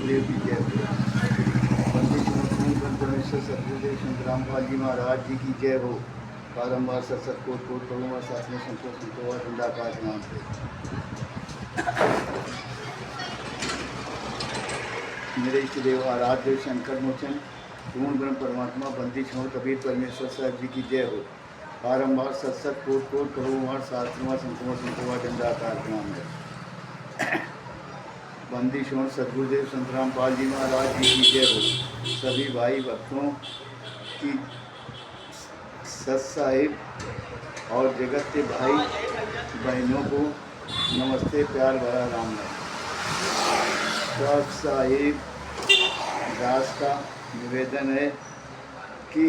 सदगुरुदेव की जय हो। पंडित परमेश्वर सदगुरुदेव संत रामपाल जी महाराज जी की जय हो। बारम्बार सत्सत कोट कोट करूँगा साथ में संतोष संतोष दंडाकार नाम से। मेरे इष्ट देव आराध्य शंकर मोचन पूर्ण ब्रह्म परमात्मा बंदी छोड़ कबीर परमेश्वर साहब जी की जय हो। बारम्बार सत्सत कोट कोट करूँगा साथ में संतोष संतोष दंडाकार नाम है। बंदी छोड़ सदगुरुदेव संत रामपाल जी महाराज जी की जय हो। सभी भाई भक्तों की सत साहिब और जगत के भाई बहनों को नमस्ते, प्यार भरा राम नाम। सत साहिब दास का निवेदन है कि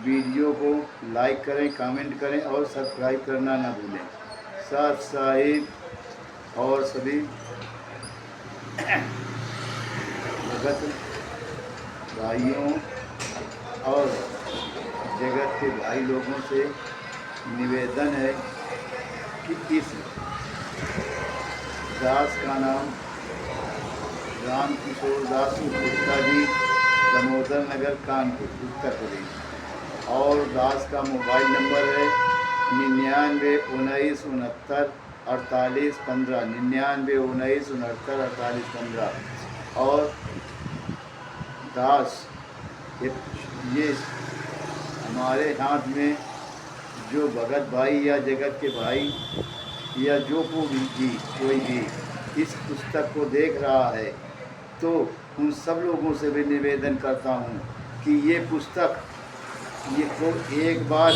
वीडियो को लाइक करें, कमेंट करें और सब्सक्राइब करना ना भूलें। सत साहिब और सभी जगत भाइयों और जगत के भाई लोगों से निवेदन है कि इस दास का नाम राम किशोर दास गुप्ता जी, दामोदर नगर, कानपुर, उत्तर प्रदेश। और दास का मोबाइल नंबर है 99 19 69 48 15, 99 19 69 48 15। और दास ये हमारे हाथ में जो भगत भाई या जगत के भाई या जो कोई भी इस पुस्तक को देख रहा है तो उन सब लोगों से भी निवेदन करता हूँ कि ये पुस्तक ये को एक बार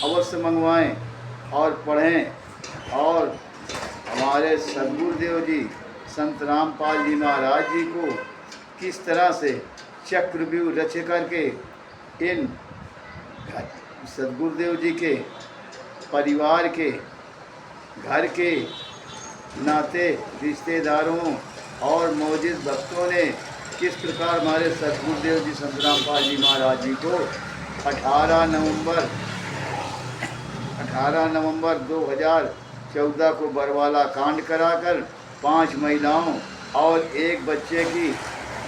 अवश्य मंगवाएं और पढ़ें और हमारे सदगुरुदेव जी संत रामपाल जी महाराज जी को किस तरह से चक्रव्यूह रच करके इन सदगुरुदेव जी के परिवार के घर के नाते रिश्तेदारों और मौजूद भक्तों ने किस प्रकार हमारे सदगुरुदेव जी संत रामपाल जी महाराज जी को 18 नवंबर 2014 को बरवाला कांड कराकर 5 महिलाओं और एक बच्चे की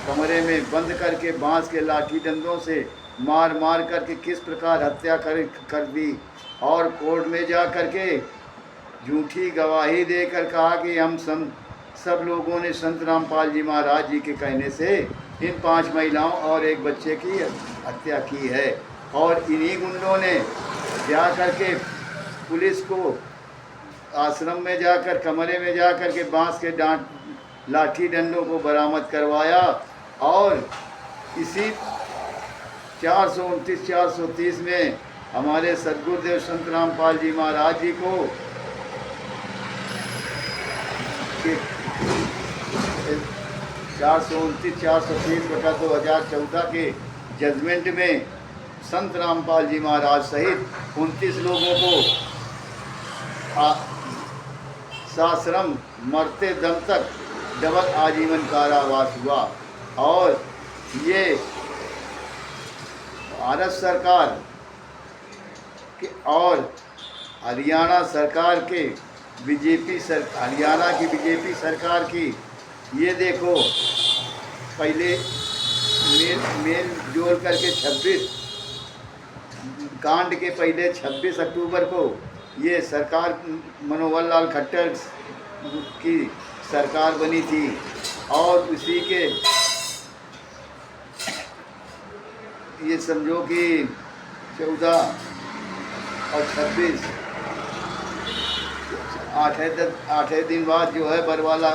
कमरे में बंद करके बांस के लाठी डंडों से मार मार करके किस प्रकार हत्या कर दी और कोर्ट में जा करके झूठी गवाही देकर कहा कि हम सब लोगों ने संत रामपाल जी महाराज जी के कहने से इन 5 महिलाओं और एक बच्चे की हत्या की है। और इन्हीं गुंडों ने जा करके पुलिस को आश्रम में जाकर कमरे में जा कर के बांस के लाठी डंडों को बरामद करवाया और इसी 429 430 में हमारे सदगुरुदेव संत रामपाल जी महाराज जी को 429 430/2014 के जजमेंट में संत रामपाल जी महाराज सहित 29 लोगों को साश्रम मरते दम तक डबल आजीवन कारावास हुआ। और ये भारत सरकार के और हरियाणा सरकार के हरियाणा की बीजेपी सरकार की ये देखो पहले मेल जोड़ करके 26 कांड के पहले 26 अक्टूबर को ये सरकार मनोहर लाल खट्टर की सरकार बनी थी और उसी के ये समझो कि 14 और 26 8 दिन बाद जो है बरवाला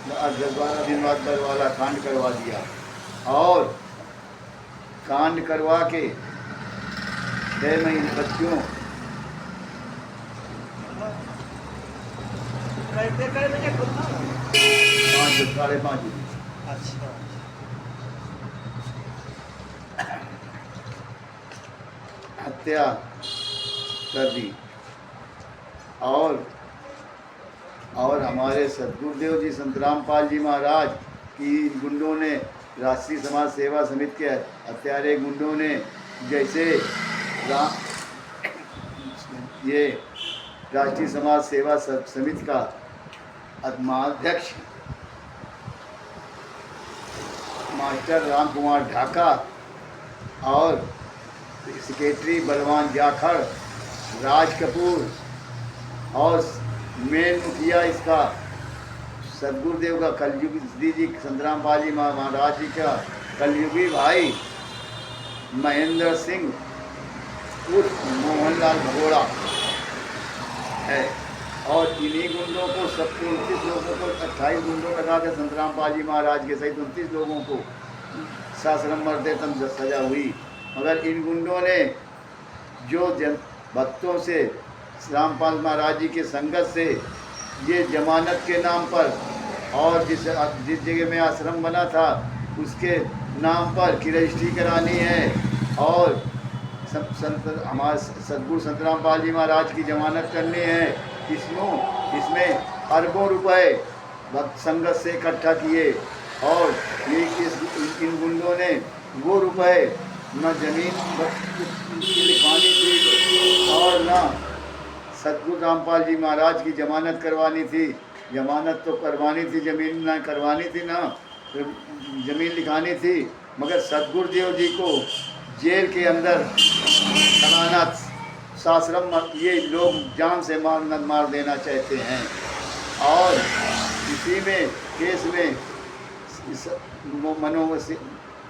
10-12 दिन बाद बरवाला कांड करवा दिया और कांड करवा के 6 महीने बच्चों 5 साढ़े 5 अच्छा हत्या कर दी। और हमारे सदगुरुदेव जी संत रामपाल जी महाराज की गुंडों ने राष्ट्रीय समाज सेवा समिति के हत्यारे गुंडों ने जैसे ये राष्ट्रीय समाज सेवा समिति का महाध्यक्ष मास्टर राम कुमार ढाका और सेक्रेटरी बलवान जाखड़, राज कपूर और मेन मुखिया इसका सदगुरुदेव का कलयुगी श्री जी संतराम पाल जी महाराज जी का कलयुगी भाई महेंद्र सिंह उर्फ मोहनलाल भगोड़ा है। और इन्हीं गुंडों को सबको 29 लोगों को 28 गुंडों लगा के संतराम पाल जी महाराज के सहित 29 लोगों को साश्रम मर्देतम सजा हुई। मगर इन गुंडों ने जो भक्तों से रामपाल महाराज जी के संगत से ये जमानत के नाम पर और जिस जगह में आश्रम बना था उसके नाम पर की रजिस्ट्री करानी है और हमारे सदगुरु संतराम पाल जी महाराज की जमानत करनी है। इसमें अरबों रुपए भक्त संगत से इकट्ठा किए और इन गुंडों ने वो रुपए न जमीन की लिखवानी थी और न सदगुरु रामपाल जी महाराज की जमानत करवानी थी। जमानत तो करवानी थी, जमीन ना करवानी थी, ना जमीन लिखानी थी। मगर सदगुरुदेव जी को जेल के अंदर कराना साश्रम ये लोग जान से मार देना चाहते हैं। और इसी में केस में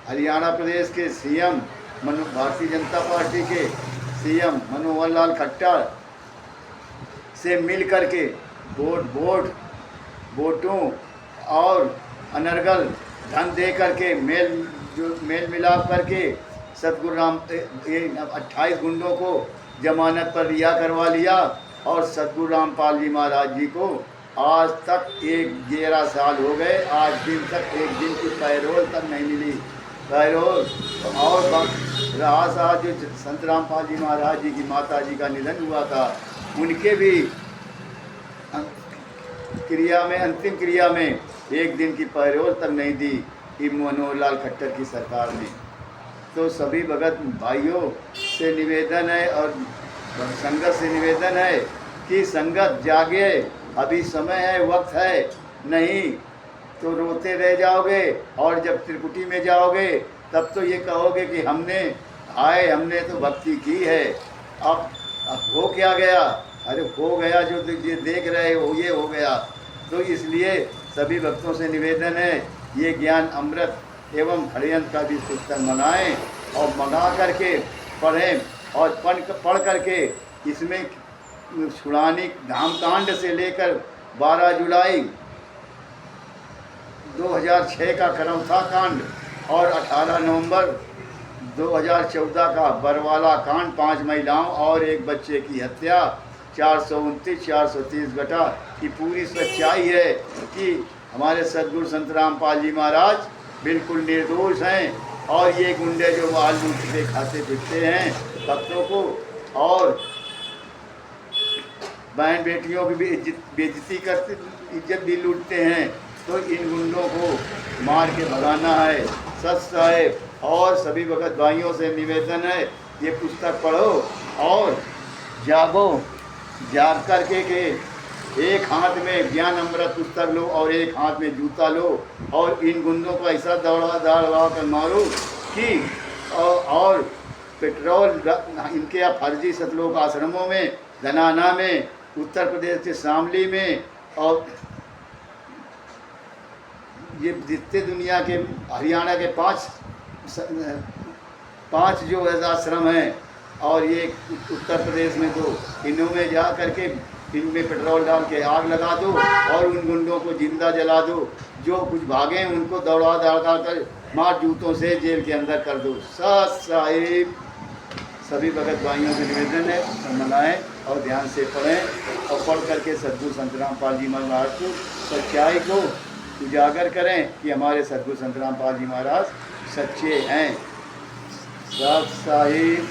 हरियाणा प्रदेश के सीएम भारतीय जनता पार्टी के सीएम मनोहर लाल खट्टर से मिल करके वोटों और अनर्गल धन दे करके मेल मिलाप करके सदगुरु राम 28 गुंडों को जमानत पर रिहा करवा लिया। और सदगुरु रामपाल जी महाराज जी को आज तक 11 साल हो गए, आज दिन तक एक दिन की पैरोल तक नहीं मिली। पैरोल और रहा सा जो संत रामपाल जी महाराज जी की माता जी का निधन हुआ था, उनके भी अंतिम क्रिया में एक दिन की पैरोल तक नहीं दी मनोहर लाल खट्टर की सरकार ने। तो सभी भगत भाइयों से निवेदन है और संगत से निवेदन है कि संगत जागे, अभी समय है, वक्त है, नहीं तो रोते रह जाओगे और जब त्रिकुटी में जाओगे तब तो ये कहोगे कि हमने तो भक्ति की है, अब हो क्या गया? अरे हो गया जो ये देख रहे हो, ये हो गया। तो इसलिए सभी भक्तों से निवेदन है ये ज्ञान अमृत एवं हरियंत का भी पुस्तक मंगाएँ और मंगा करके पढ़ें और पढ़ करके इसमें छुड़ानी धाम कांड से लेकर 12 जुलाई 2006 का करौथा कांड और 18 नवंबर 2014 का बरवाला कांड, 5 महिलाओं और 1 बच्चे की हत्या, 429 430 घटा की पूरी सच्चाई है कि हमारे सदगुरु संत रामपाल जी महाराज बिल्कुल निर्दोष हैं और ये गुंडे जो बाल लूटते खाते फिरते हैं भक्तों को और बहन बेटियों की भी बेइज्जती करते, इज्जत भी लूटते हैं। तो इन गुंडों को मार के भगाना है। सच साहेब और सभी भगत भाइयों से निवेदन है ये पुस्तक पढ़ो और जागो, जाग करके के एक हाथ में ज्ञान अमृत पुस्तक लो और एक हाथ में जूता लो और इन गुंडों को ऐसा दौड़ा कर मारो कि और पेट्रोल इनके फर्जी सतलोक आश्रमों में, धनाना में, उत्तर प्रदेश के शामली में और ये जितने दुनिया के हरियाणा के 5 जो आश्रम हैं और ये उत्तर प्रदेश में 2, इनों में जा करके इनमें पेट्रोल डाल के आग लगा दो और उन गुंडों को जिंदा जला दो। जो कुछ भागे उनको दौड़ा कर मार जूतों से जेल के अंदर कर दो। साहिब सभी भगत भाइयों से निवेदन है मनाएं और ध्यान से पढ़ें और पढ़ करके सदगुरु संत रामपाल जी महाराज को सच्चाई को उजागर करें कि हमारे सदगुरु संत रामपाल जी महाराज सच्चे हैं। साहिब